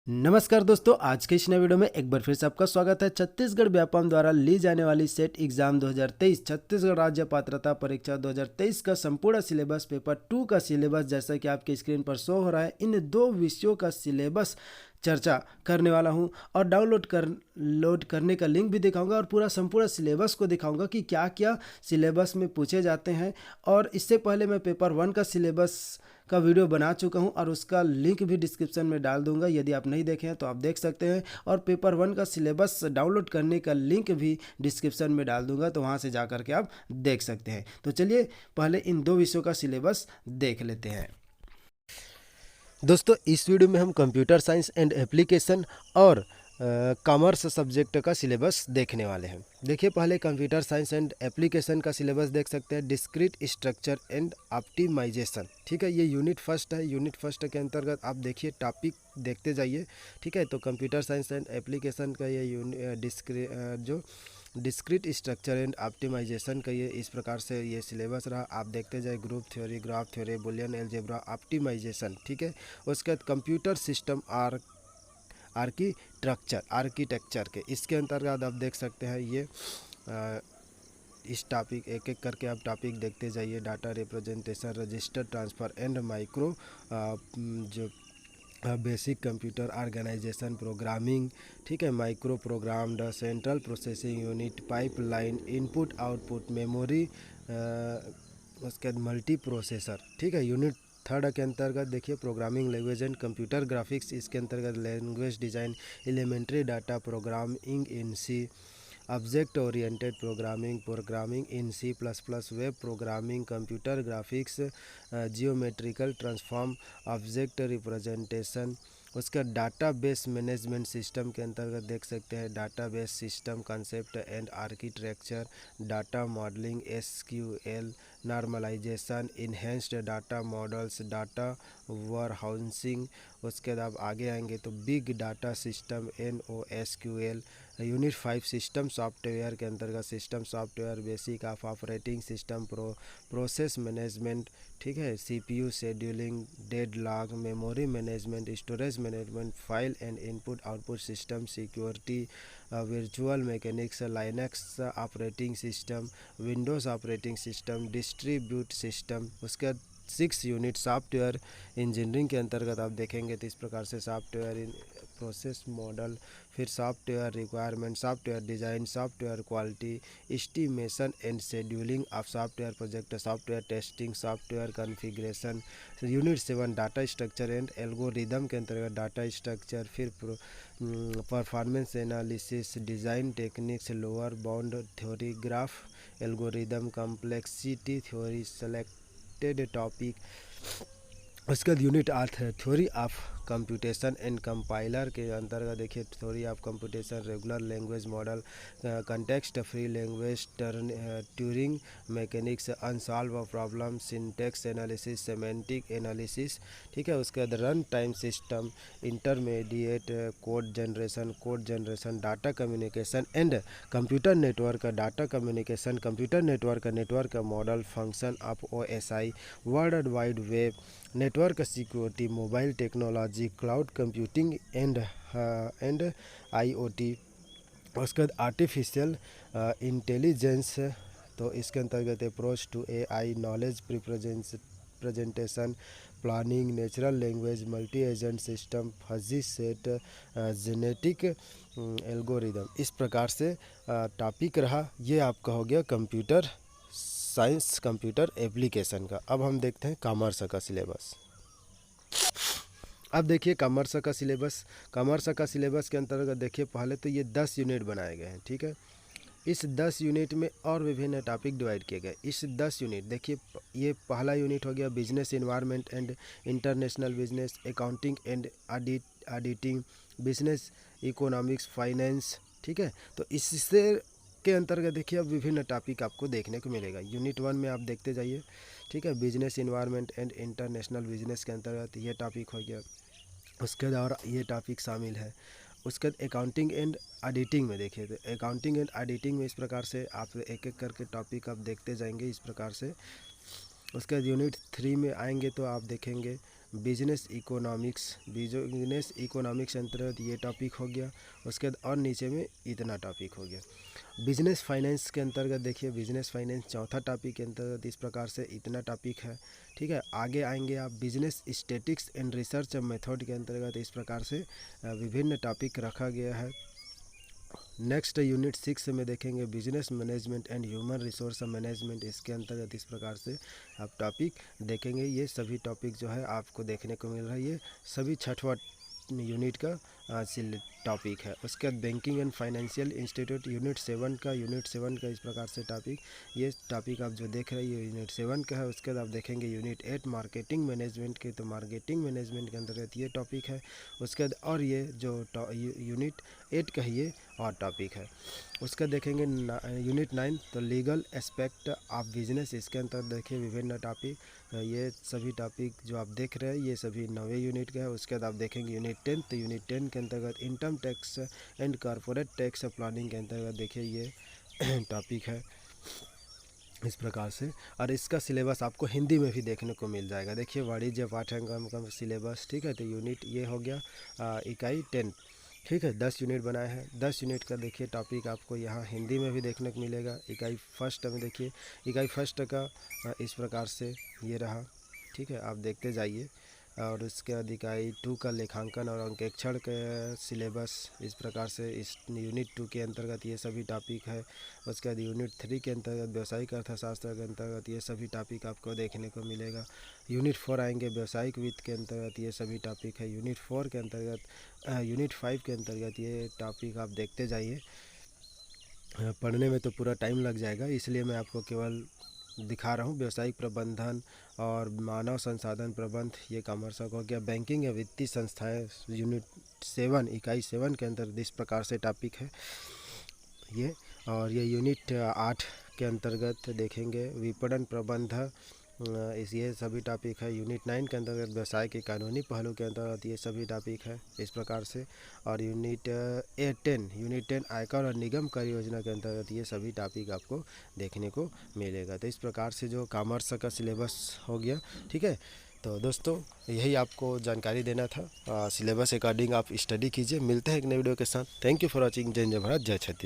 नमस्कार दोस्तों, आज के इस नए वीडियो में एक बार फिर से आपका स्वागत है। छत्तीसगढ़ व्यापम द्वारा ली जाने वाली सेट एग्जाम 2023 छत्तीसगढ़ राज्य पात्रता परीक्षा 2023 का संपूर्ण सिलेबस पेपर 2 का सिलेबस जैसा कि आपके स्क्रीन पर शो हो रहा है, इन दो विषयों का सिलेबस चर्चा करने वाला हूं और लोड करने का लिंक भी दिखाऊंगा और पूरा संपूर्ण सिलेबस को दिखाऊंगा कि क्या क्या सिलेबस में पूछे जाते हैं। और इससे पहले मैं पेपर 1 का सिलेबस का वीडियो बना चुका हूं और उसका लिंक भी डिस्क्रिप्शन में डाल दूंगा, यदि आप नहीं देखे हैं तो आप देख सकते हैं। और पेपर 1 का सिलेबस डाउनलोड करने का लिंक भी डिस्क्रिप्शन में डाल दूंगा, तो वहां से जा करके आप देख सकते हैं। तो चलिए पहले इन दो विषयों का सिलेबस देख लेते हैं। दोस्तों, इस वीडियो में हम कंप्यूटर साइंस एंड एप्लीकेशन और कॉमर्स सब्जेक्ट का सिलेबस देखने वाले हैं। देखिए, पहले कंप्यूटर साइंस एंड एप्लीकेशन का सिलेबस देख सकते हैं, डिस्क्रीट स्ट्रक्चर एंड ऑप्टिमाइजेशन। ठीक है, ये यूनिट फर्स्ट है। यूनिट फर्स्ट के अंतर्गत आप देखिए टॉपिक देखते जाइए। ठीक है, तो कंप्यूटर साइंस एंड एप्लीकेशन का ये डिस्क्रीट स्ट्रक्चर एंड ऑप्टिमाइजेशन का ये इस प्रकार से ये सिलेबस रहा। आप देखते जाए group theory, graph theory, Boolean algebra, optimisation. ठीक है, उसके बाद कंप्यूटर सिस्टम आर्किटेक्चर के इसके अंतर्गत आप देख सकते हैं ये इस टॉपिक एक एक करके आप टॉपिक देखते जाइए। Data representation, register transfer and micro जो बेसिक कंप्यूटर ऑर्गेनाइजेशन प्रोग्रामिंग। ठीक है, micro program, the central processing unit, pipeline, input output memory, उसके बाद मल्टी प्रोसेसर। ठीक है, यूनिट थर्ड के अंतर्गत देखिए programming language and computer graphics. इसके अंतर्गत language design, elementary data programming in C, object oriented programming, programming in C plus plus, web programming, computer graphics, geometrical transform, object representation. उसका database management system के अंतर्गत देख सकते हैं database system concept and architecture, data modelling, SQL, normalisation, enhanced data models, data warehousing. उसके बाद आप आगे आएंगे तो big data system, NoSQL। Unit 5 system software के अंतर्गत system software, basic of operating system, process management. ठीक है, CPU scheduling, deadlock, memory management, storage management, file and input output system, security, virtual mechanics, Linux operating system, Windows operating system, distribute system. उसके 6 unit software engineering के अंतर्गत आप देखेंगे तो इस प्रकार से सॉफ्टवेयर इन प्रोसेस मॉडल, फिर software requirement, software design, software quality, estimation and scheduling of software project, software testing, software configuration. Unit 7 data structure and algorithm के अंतर्गत डाटा स्ट्रक्चर, फिर performance analysis, design techniques, lower bound theory, graph algorithm, complexity theory, selected topic. उसके बाद unit 8 है theory of computation and compiler के अंतर्गत देखिए theory of computation, regular language model, context free language, Turing mechanics, unsolve problem, syntax analysis, semantic analysis. ठीक है, उसके बाद run time system, intermediate code generation, data communication and computer network, data communication, computer network model, function of OSI, world wide web, network security, mobile technology, cloud computing and IoT। उसके बाद artificial intelligence, तो इसके अंतर्गत approach to AI, knowledge presentation, planning, natural language, multi agent system, fuzzy set, genetic algorithm. इस प्रकार से topic रहा। ये आपका हो गया कंप्यूटर साइंस कंप्यूटर एप्लीकेशन का। अब हम देखते हैं कॉमर्स का सिलेबस। अब देखिए कॉमर्स का सिलेबस के अंतर्गत देखिए पहले तो ये 10 यूनिट बनाए गए हैं। ठीक है, इस 10 यूनिट में और विभिन्न टॉपिक डिवाइड किए गए। इस 10 यूनिट देखिए, ये पहला यूनिट हो गया business environment and international business, accounting and auditing, business economics, finance. ठीक है, तो इससे के अंतर्गत देखिए अब विभिन्न टॉपिक आपको देखने को मिलेगा। यूनिट 1 में आप देखते जाइए। ठीक है, business environment and international business के अंतर्गत ये टॉपिक हो गया। उसके बाद ये टॉपिक शामिल है। उसके बाद अकाउंटिंग एंड ऑडिटिंग में देखिए तो अकाउंटिंग एंड ऑडिटिंग में इस प्रकार से आप एक एक करके टॉपिक आप देखते जाएंगे इस प्रकार से। उसके बाद यूनिट 3 में आएंगे तो आप देखेंगे बिजनेस इकोनॉमिक्स अंतर्गत ये टॉपिक हो गया। उसके बाद और नीचे में इतना टॉपिक हो गया। बिजनेस फाइनेंस के अंतर्गत देखिए, बिजनेस फाइनेंस चौथा टॉपिक के अंतर्गत इस प्रकार से इतना टॉपिक है, ठीक है। आगे आएंगे आप business statistics and research method के अंतर्गत इस प्रकार से विभिन्न टॉपिक रखा गया है। नेक्स्ट यूनिट 6 में देखेंगे business management and human resource management. इसके अंतर्गत इस प्रकार से आप टॉपिक देखेंगे। ये सभी टॉपिक जो है आपको देखने को मिल रहा है, ये सभी छठवां यूनिट का टॉपिक है। उसके बाद banking and financial institute unit 7 का इस प्रकार से टॉपिक, ये टॉपिक आप जो देख रहे हैं ये यूनिट 7 का है। उसके बाद आप देखेंगे यूनिट 8 मार्केटिंग मैनेजमेंट के, तो मार्केटिंग मैनेजमेंट के अंतर्गत ये टॉपिक है। उसके बाद और ये जो यूनिट 8 का ये और टॉपिक है। उसका देखेंगे यूनिट 9 तो लीगल एस्पेक्ट ऑफ बिजनेस। इसके अंतर्गत देखिए विभिन्न टॉपिक, ये सभी टॉपिक जो आप देख रहे हैं ये सभी 9वें यूनिट का है। उसके बाद आप देखेंगे यूनिट 10, तो यूनिट 10 के अंतर्गत income tax and corporate tax planning के अंतर्गत देखिए ये टॉपिक है इस प्रकार से। और इसका सिलेबस आपको हिंदी में भी देखने को मिल जाएगा। देखिए वाणिज्य पाठ्यक्रम का सिलेबस, ठीक है। तो यूनिट ये हो गया इकाई 10, ठीक है। 10 यूनिट बनाए हैं। 10 यूनिट का देखिए टॉपिक आपको यहाँ हिंदी में भी देखने को मिलेगा। इकाई फर्स्ट में देखिए, इकाई फर्स्ट का इस प्रकार से ये रहा, ठीक है। आप देखते जाइए। और उसके बाद इकाई 2 का लेखांकन और अंकेक्षण के सिलेबस इस प्रकार से इस यूनिट 2 के अंतर्गत ये सभी टॉपिक है। उसके बाद यूनिट 3 के अंतर्गत व्यावसायिक अर्थशास्त्र के अंतर्गत ये सभी टॉपिक आपको देखने को मिलेगा। यूनिट 4 आएंगे व्यावसायिक वित्त के अंतर्गत ये सभी टॉपिक है। यूनिट 4 के अंतर्गत यूनिट 5 के अंतर्गत ये टॉपिक आप देखते जाइए। पढ़ने में तो पूरा टाइम लग जाएगा, इसलिए मैं आपको केवल दिखा रहा हूँ। व्यावसायिक प्रबंधन और मानव संसाधन प्रबंध ये कॉमर्स का हो गया। बैंकिंग या वित्तीय संस्थाएं यूनिट 7 इकाई 7 के अंतर्गत इस प्रकार से टॉपिक है ये। और ये यूनिट 8 के अंतर्गत देखेंगे विपणन प्रबंध, ये सभी टॉपिक है। यूनिट 9 के अंतर्गत व्यवसाय के कानूनी पहलू के अंतर्गत ये सभी टॉपिक है इस प्रकार से। और यूनिट 10 आयकर और निगम कर योजना के अंतर्गत ये सभी टॉपिक आपको देखने को मिलेगा। तो इस प्रकार से जो कॉमर्स का सिलेबस हो गया, ठीक है। तो दोस्तों यही आपको जानकारी देना था। सिलेबस अकॉर्डिंग आप स्टडी कीजिए। मिलते हैं एक नए वीडियो के साथ। Thank you for watching. जय हिंद, जय भारत, जय छत्तीसगढ़।